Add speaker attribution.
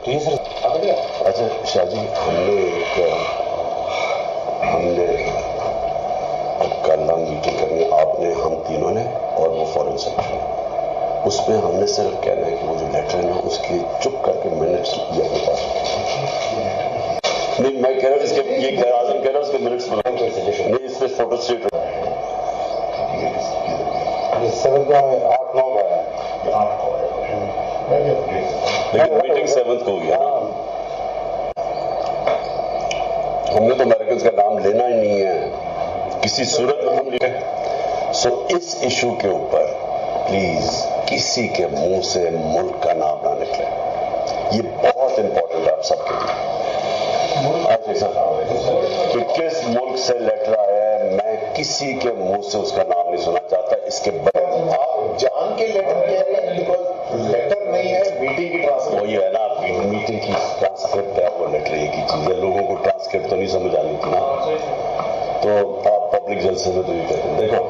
Speaker 1: ठीक है सर। अच्छा शाह जी, हमने कल हम मीटिंग करनी, आपने, हम तीनों ने और वो फॉरेन सेक्रेटरी, उसमें हमने सिर्फ कहना है कि वो जो लेटर है ना उसके चुप करके मिनट्स ये अपने पास नहीं, मैं कह रहा हूँ इसके ये कह रहा हूँ उसके मिनट्स बनाओ नहीं, इस पे फोटो स्टेट
Speaker 2: 7 को 8-9 का है,
Speaker 1: लेकिन मीटिंग 7 को हुई है ना। हमने तो अमेरिकन का नाम लेना ही नहीं है किसी सूरत में हम लिखे। सो इस इशू के ऊपर प्लीज किसी के मुंह से मुल्क का नाम ना निकले, ये बहुत इंपॉर्टेंट है आप सबके लिए। कि किस मुल्क से लेटर आया है, मैं किसी के मुंह से उसका नाम नहीं सुनना चाहता। इसके बाद
Speaker 2: आप जान के लेटर कह रहे हैं, बिकॉज लेटर नहीं है, मीटिंग की ट्रांसक्रिप्ट।
Speaker 1: वही है ना, मीटिंग की ट्रांसक्रिप्ट है, वो लेटर एक ही चीज है। लोगों को ट्रांसक्रिप्ट तो नहीं समझ आनी थी ना, तो आप पब्लिक जलसे में तो ये कहते हैं। देखो